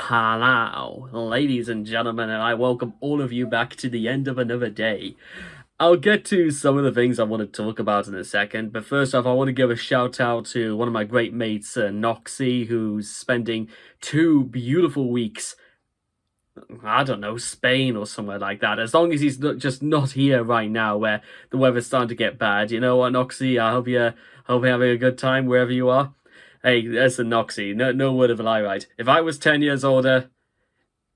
Hello, ladies and gentlemen, and I welcome all of you back to the end of another day. I'll get to some of the things I want to talk about in a second, but first off, I want to give a shout out to one of my great mates, Noxy, who's spending 2 beautiful weeks, I don't know, Spain or somewhere like that. As long as he's not here right now, where the weather's starting to get bad. You know what, Noxy? I hope you're having a good time wherever you are. Hey, listen, Noxy, no word of a lie, right? If I was 10 years older,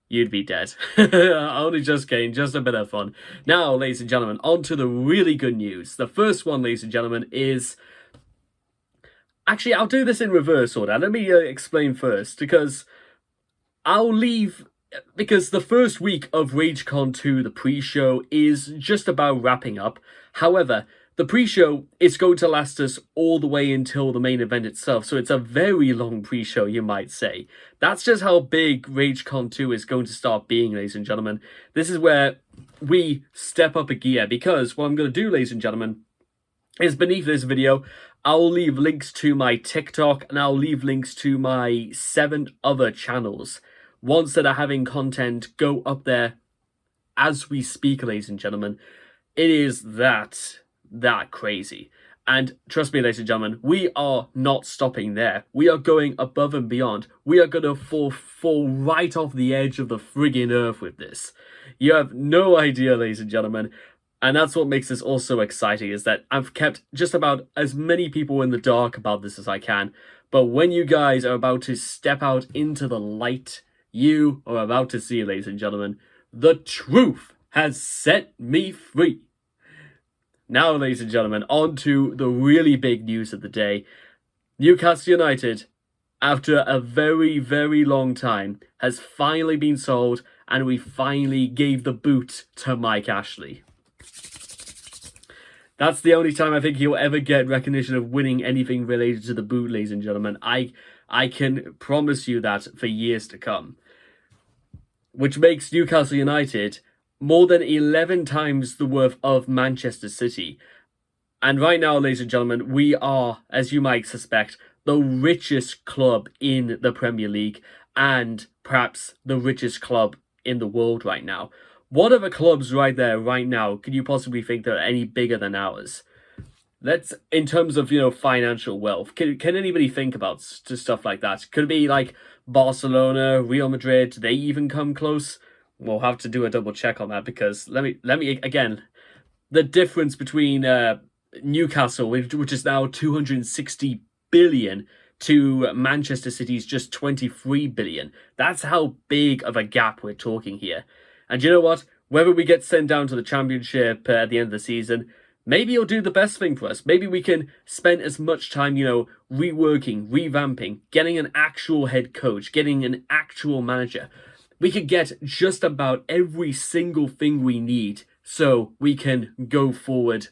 you'd be dead. Only just kidding, just a bit of fun. Now, ladies and gentlemen, on to the really good news. The first one, ladies and gentlemen, is... Actually, I'll do this in reverse order. Let me explain first, because the first week of Ragecon2, the pre-show, is just about wrapping up. However, the pre-show is going to last us all the way until the main event itself, so it's a very long pre-show, you might say. That's just how big Ragecon2 is going to start being, ladies and gentlemen. This is where we step up a gear, because what I'm going to do, ladies and gentlemen, is beneath this video, I'll leave links to my TikTok, and I'll leave links to my 7 other channels. Ones that are having content go up there as we speak, ladies and gentlemen. It is that crazy. And trust me, ladies and gentlemen, we are not stopping there. We are going above and beyond. We are going to fall right off the edge of the friggin' earth with this. You have no idea, ladies and gentlemen. And that's what makes this also exciting, is that I've kept just about as many people in the dark about this as I can. But when you guys are about to step out into the light, you are about to see, ladies and gentlemen, the truth has set me free. Now, ladies and gentlemen, on to the really big news of the day. Newcastle United, after a very, very long time, has finally been sold, and we finally gave the boot to Mike Ashley. That's the only time I think he'll ever get recognition of winning anything related to the boot, ladies and gentlemen. I can promise you that for years to come. Which makes Newcastle United more than 11 times the worth of Manchester City. And right now, ladies and gentlemen, we are, as you might suspect, the richest club in the Premier League, and perhaps the richest club in the world right now. What other clubs right there, right now, could you possibly think that are any bigger than ours? Let's, in terms of, financial wealth, can anybody think about stuff like that? Could it be like Barcelona, Real Madrid? Do they even come close? We'll have to do a double check on that, because let me again, the difference between Newcastle, which is now 260 billion, to Manchester City's just 23 billion. That's how big of a gap we're talking here. And you know what? Whether we get sent down to the Championship at the end of the season, maybe it'll do the best thing for us. Maybe we can spend as much time, reworking, revamping, getting an actual head coach, getting an actual manager. We could get just about every single thing we need so we can go forward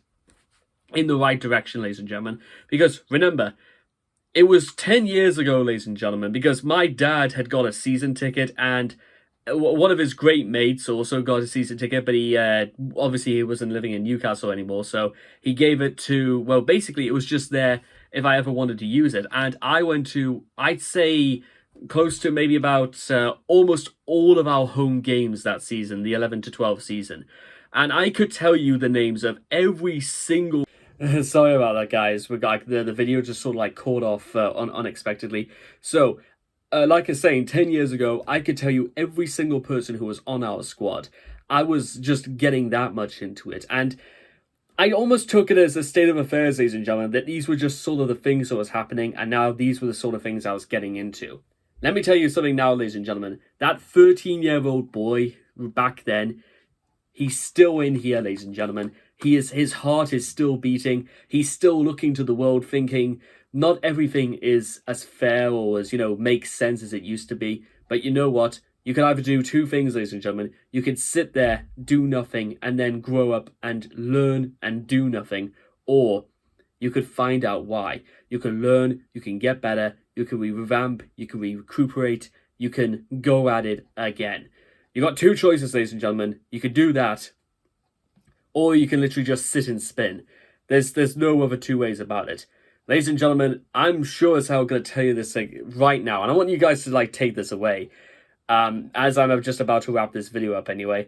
in the right direction, ladies and gentlemen. Because remember, it was 10 years ago, ladies and gentlemen, because my dad had got a season ticket, and one of his great mates also got a season ticket, but he obviously he wasn't living in Newcastle anymore, so he gave it to, well, basically it was just there if I ever wanted to use it. And I went to, I'd say, close to maybe about almost all of our home games that season, the 11 to 12 season. And I could tell you the names of every single... Sorry about that, guys. The video just sort of like caught off unexpectedly. So, like I was saying, 10 years ago, I could tell you every single person who was on our squad. I was just getting that much into it. And I almost took it as a state of affairs, ladies and gentlemen, that these were just sort of the things that was happening, and now these were the sort of things I was getting into. Let me tell you something now, ladies and gentlemen. That 13-year-old boy back then, he's still in here, ladies and gentlemen. His heart is still beating. He's still looking to the world thinking, not everything is as fair or as, makes sense as it used to be. But you know what? You can either do two things, ladies and gentlemen. You can sit there, do nothing, and then grow up and learn and do nothing. Or you could find out why. You can learn, you can get better, you can revamp, you can recuperate, you can go at it again. You've got two choices, ladies and gentlemen. You could do that, or you can literally just sit and spin. There's no other two ways about it. Ladies and gentlemen, I'm sure as hell going to tell you this right now, and I want you guys to take this away. as I'm just about to wrap this video up anyway,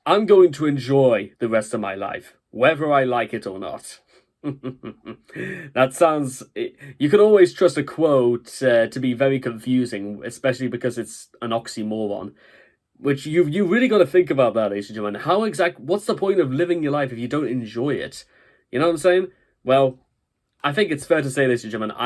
I'm going to enjoy the rest of my life, whether I like it or not. That sounds... You can always trust a quote to be very confusing, especially because it's an oxymoron. Which you really got to think about that, ladies and gentlemen. What's the point of living your life if you don't enjoy it? You know what I'm saying? Well, I think it's fair to say, ladies and gentlemen,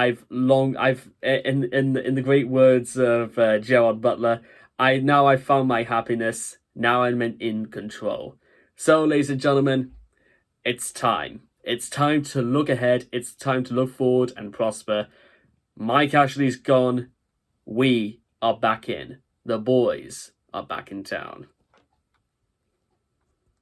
in the great words of Gerard Butler, I've found my happiness. Now I'm in control. So, ladies and gentlemen, it's time. It's time to look ahead. It's time to look forward and prosper. Mike Ashley's gone. We are back in. The boys are back in town.